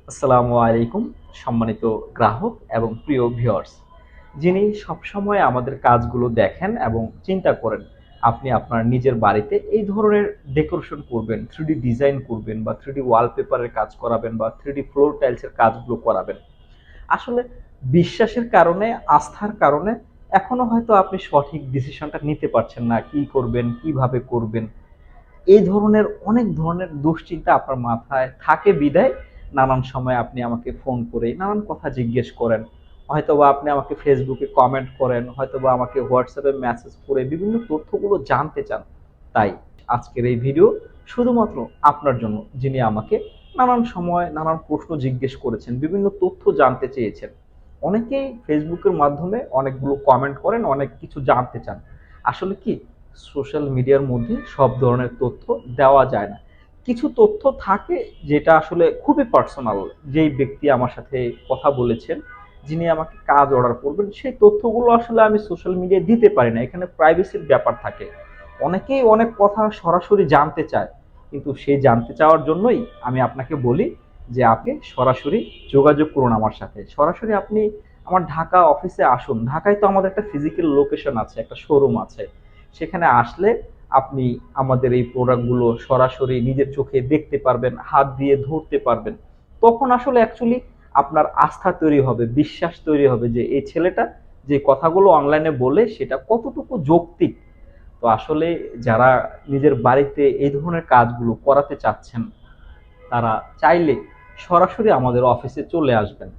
আসসালামু আলাইকুম সম্মানিত গ্রাহক এবং প্রিয় ভিউয়ার্স, যিনি সবসময় আমাদের কাজগুলো দেখেন এবং চিন্তা করেন আপনি আপনার নিজের বাড়িতে এই ধরনের ডেকোরেশন করবেন, 3D ডিজাইন করবেন বা 3D ওয়ালপেপারের কাজ করাবেন বা 3D ফ্লোর টাইলসের কাজগুলো করাবেন। আসলে বিশ্বাসের কারণে, আস্থার কারণে এখনো হয়তো আপনি সঠিক ডিসিশনটা নিতে পারছেন না। কি করবেন, কিভাবে করবেন? এই ধরনের অনেক ধরনের দুশ্চিন্তা আপনার মাথায় থাকে বিধায় নানান সময় আপনি আমাকে ফোন করে নানান কথা জিজ্ঞেস করেন। হয়তোবা আপনি আমাকে ফেসবুকে কমেন্ট করেন, হয়তোবা আমাকে হোয়াটসঅ্যাপে মেসেজ করে বিভিন্ন তথ্যগুলো জানতে চান। তাই আজকের এই ভিডিও শুধুমাত্র আপনার জন্য, যিনি আমাকে নানান সময় নানান প্রশ্ন জিজ্ঞেস করেছেন, বিভিন্ন তথ্য জানতে চেয়েছেন। অনেকেই ফেসবুকের মাধ্যমে অনেকগুলো কমেন্ট করেন, অনেক কিছু জানতে চান। আসলে কি সোশ্যাল মিডিয়ার মধ্যে সব ধরনের তথ্য দেওয়া যায় না। কিছু তথ্য থাকে যেটা আসলে খুবই পার্সোনাল। যেই ব্যক্তি আমার সাথে কথা বলেছেন, যিনি আমাকে কাজ অর্ডার করবেন, সেই তথ্যগুলো আসলে আমি সোশ্যাল মিডিয়ায় দিতে পারি না। এখানে প্রাইভেসির ব্যাপার থাকে। অনেকেই অনেক কথা সরাসরি জানতে চায়। কিন্তু সেই জানতে চাওয়ার জন্যই আমি আপনাকে বলি যে আপনি সরাসরি যোগাযোগ করুন আমার সাথে। সরাসরি আপনি আমার ঢাকা অফিসে আসুন। ঢাকায় তো আমাদের একটা ফিজিক্যাল লোকেশন আছে, একটা শোরুম আছে। সেখানে আসলে আপনি আমাদের এই প্রোডাক্টগুলো সরাসরি নিজের চোখে দেখতে পারবেন, হাত দিয়ে ধরতে পারবেন। তখন আসলে অ্যাকচুয়ালি আপনার আস্থা তৈরি হবে, বিশ্বাস তৈরি হবে যে এই ছেলেটা যে কথাগুলো অনলাইনে বলে সেটা কতটুকু যৌক্তিক। তো আসলে যারা নিজের বাড়িতে এই ধরনের কাজগুলো করাতে চাচ্ছেন, তারা চাইলে সরাসরি আমাদের অফিসে চলে আসবেন।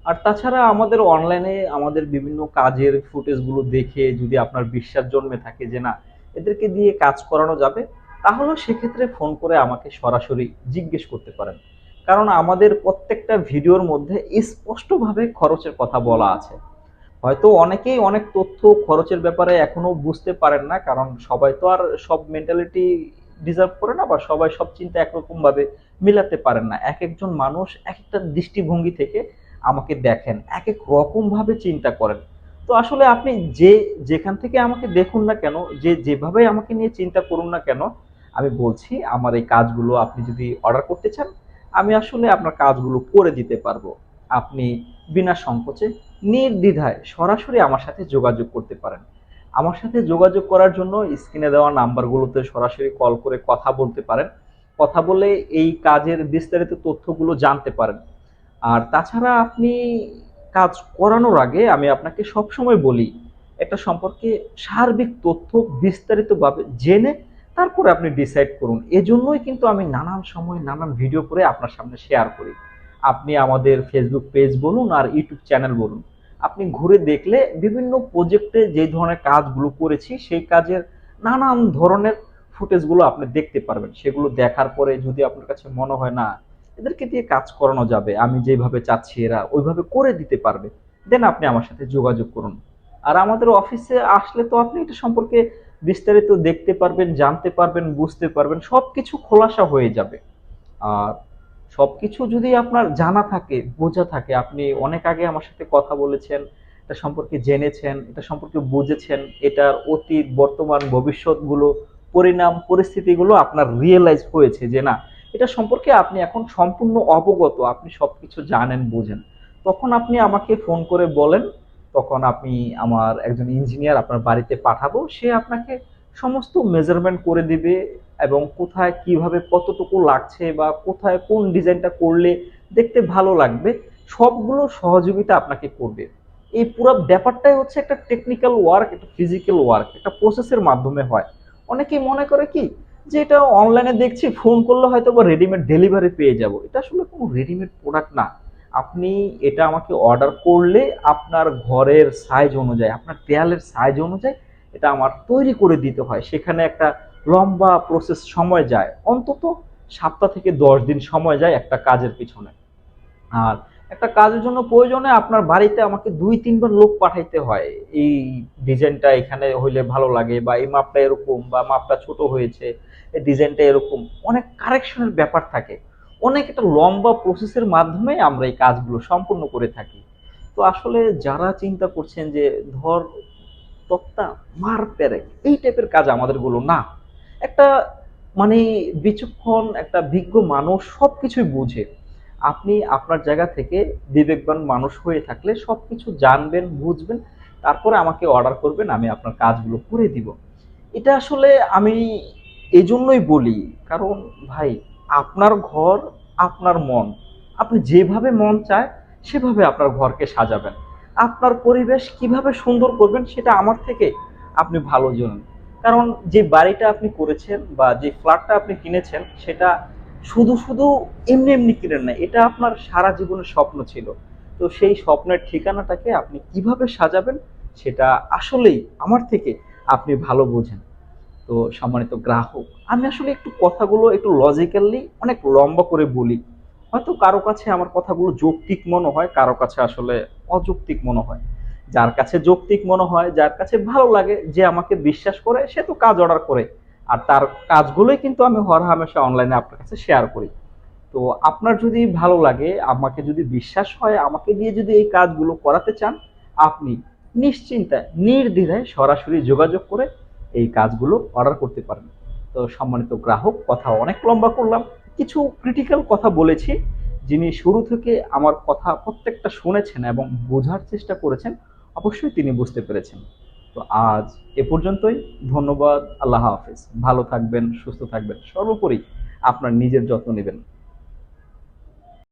আর তাছাড়া আমাদের অনলাইনে আমাদের বিভিন্ন কাজের ফুটেজগুলো দেখে যদি আপনার বিশ্বাস জন্মে থাকে যে না, এদেরকে দিয়ে কাজ করানো যাবে, তাহলে সেক্ষেত্রে ফোন করে আমাকে সরাসরি জিজ্ঞেস করতে পারেন। কারণ আমাদের প্রত্যেকটা ভিডিওর মধ্যে স্পষ্টভাবে খরচের কথা বলা আছে। হয়তো অনেকেই অনেক তথ্য খরচের ব্যাপারে এখনো বুঝতে পারেন না, কারণ সবাই তো আর সব মেন্টালিটি ডিজার্ভ করে না, বা সবাই সব চিন্তা একরকম ভাবে মিলাতে পারেন না। এক একজন মানুষ এক একটা দৃষ্টিভঙ্গি থেকে আমাকে দেখেন, এক এক রকম ভাবে চিন্তা করেন। তো আসলে আপনি যে যেখান থেকে আমাকে দেখুন না কেন, যে যেভাবে আমাকে নিয়ে চিন্তা করুন না কেন, আমি বলছি আমার এই কাজগুলো আপনি যদি অর্ডার করতে চান, আমি আসলে আপনার কাজগুলো করে দিতে পারবো। আপনি বিনা সংকোচে নির্দ্বিধায় সরাসরি আমার সাথে যোগাযোগ করতে পারেন। আমার সাথে যোগাযোগ করার জন্য স্ক্রিনে দেওয়া নাম্বারগুলোতে সরাসরি কল করে কথা বলতে পারেন। কথা বলে এই কাজের বিস্তারিত তথ্যগুলো জানতে পারেন। আর তাছাড়া আপনি কাজ করানোর আগে আমি আপনাকে সবসময় বলি, একটা সম্পর্কে সার্বিক তথ্য বিস্তারিতভাবে জেনে তারপরে আপনি ডিসাইড করুন। এজন্যই কিন্তু আমি নানান সময় নানান ভিডিও করে আপনার সামনে শেয়ার করি। আপনি আমাদের ফেসবুক পেজ বলুন আর ইউটিউব চ্যানেল বলুন, আপনি ঘুরে দেখলে বিভিন্ন প্রজেক্টে যে ধরনের কাজগুলো করেছি সেই কাজের নানান ধরনের ফুটেজগুলো আপনি দেখতে পারবেন। সেগুলো দেখার পরে যদি আপনার কাছে মনে হয় না, এদেরকে দিয়ে কাজ করানো যাবে, আমি যেভাবে চাচ্ছি এরা ওইভাবে করে দিতে পারবে, দেন আপনি আমার সাথে যোগাযোগ করুন। আর আমাদের অফিসে আসলে তো আপনি এটা সম্পর্কে বিস্তারিত দেখতে পারবেন, জানতে পারবেন, বুঝতে পারবেন, সবকিছু খোলাসা হয়ে যাবে। আর সবকিছু যদি আপনার জানা থাকে, বোঝা থাকে, আপনি অনেক আগে আমার সাথে কথা বলেছেন, এটা সম্পর্কে জেনেছেন, এটা সম্পর্কে বুঝেছেন, এটার অতীত, বর্তমান, ভবিষ্যৎগুলো, পরিণাম, পরিস্থিতিগুলো আপনার রিয়েলাইজ হয়েছে যে না, এটা সম্পর্কে আপনি এখন সম্পূর্ণ অবগত, আপনি সবকিছু জানেন, বোঝেন। তখন আপনি আমাকে ফোন করে বলেন, তখন আপনি আমার একজন ইঞ্জিনিয়ার আপনার বাড়িতে পাঠাবো, সে আপনাকে সমস্ত মেজারমেন্ট করে দিবে এবং কোথায় কিভাবে কতটুকু লাগছে বা কোথায় কোন ডিজাইনটা করলে দেখতে ভালো লাগবে, সবগুলো সহযোগিতা আপনাকে করবে। এই পুরো ব্যাপারটাই হচ্ছে একটা টেকনিক্যাল ওয়ার্ক, একটা ফিজিক্যাল ওয়ার্ক, একটা প্রসেসের মাধ্যমে হয়। অনেকেই মনে করে কি যে এটা অনলাইনে দেখছি, ফোন করলে হয়তো বা রেডিমেড ডেলিভারি পেয়ে যাব। এটা আসলে কোনো রেডিমেড প্রোডাক্ট না। আপনি এটা আমাকে অর্ডার করলে আপনার ঘরের সাইজ অনুযায়ী, আপনার দেয়ালের সাইজ অনুযায়ী এটা আমার তৈরি করে দিতে হয়। সেখানে একটা লম্বা প্রসেস সময় যায়, অন্তত 7 থেকে 10 দিন সময় যায় একটা কাজের পিছনে। আর একটা কাজের জন্য প্রয়োজনে আপনার বাড়িতে আমাকে 2-3 বার লোক পাঠাইতে হয়। এই ডিজাইনটা এখানে হইলে ভালো লাগে, বা এই মাপটা এরকম, বা মাপটা ছোট হয়েছে, এই ডিজাইনটা এরকম, অনেক কারেকশনের ব্যাপার থাকে। অনেক একটা লম্বা প্রসেসের মাধ্যমে আমরা এই কাজগুলো সম্পূর্ণ করে থাকি। তো আসলে যারা চিন্তা করছেন যে ধর তক্তা, মার পেরেক, এই টাইপের কাজ আমাদের গুলো না। একটা মানে বিচক্ষণ একটা বিজ্ঞ মানুষ সবকিছুই বুঝে। আপনি আপনার জায়গা থেকে বিবেকবান মানুষ হয়ে থাকলে সবকিছু জানবেন, বুঝবেন, তারপরে আমাকে অর্ডার করবেন, আমি আপনার কাজগুলো করে দিব। এটা আসলে আমি এজন্যই বলি, কারণ ভাই আপনার ঘর, আপনার মন। আপনি যেভাবে মন চায় সেভাবে আপনার ঘরকে সাজাবেন। আপনার পরিবেশ কিভাবে সুন্দর করবেন সেটা আমার থেকে আপনি ভালো জানেন। কারণ যে বাড়িটা আপনি করেছেন বা যে ফ্ল্যাটটা আপনি কিনেছেন সেটা শুধু এমনি এমনি কিনেন না, এটা আপনার সারা জীবনের স্বপ্ন ছিল। তো সেই স্বপ্নের ঠিকানাটাকে আপনি কিভাবে সাজাবেন সেটা আসলেই আমার থেকে আপনি ভালো বোঝেন। তো সম্মানিত গ্রাহক, আমি আসলে একটু কথাগুলো একটু লজিক্যালি অনেক লম্বা করে বলি। হয়তো কারো কাছে আমার কথাগুলো যৌক্তিক মনে হয়, কারো কাছে আসলে অযৌক্তিক মনে হয়। যার কাছে যৌক্তিক মনে হয়, যার কাছে ভালো লাগে, যে আমাকে বিশ্বাস করে সে তো কাজ অর্ডার করে। আর তার কাজগুলোই কিন্তু আমি হরহামেশা অনলাইনে আপনার কাছে শেয়ার করি। তো আপনার যদি ভালো লাগে, আমাকে যদি বিশ্বাস হয়, আমাকে দিয়ে যদি এই কাজগুলো করাতে চান, আপনি নিশ্চিন্তায় নির্দ্বিধায় সরাসরি যোগাযোগ করে এই কাজগুলো অর্ডার করতে পারেন। তো সম্মানিত গ্রাহক, কথা অনেক লম্বা করলাম, কিছু ক্রিটিক্যাল কথা বলেছি। যিনি শুরু থেকে আমার কথা প্রত্যেকটা শুনেছেন এবং বোঝার চেষ্টা করেছেন, অবশ্যই তিনি বুঝতে পেরেছেন। তো আজ এ পর্যন্তই। ধন্যবাদ। আল্লাহ হাফেজ। ভালো থাকবেন, সুস্থ থাকবেন, সর্বোপরি আপনার নিজের যত্ন নেবেন।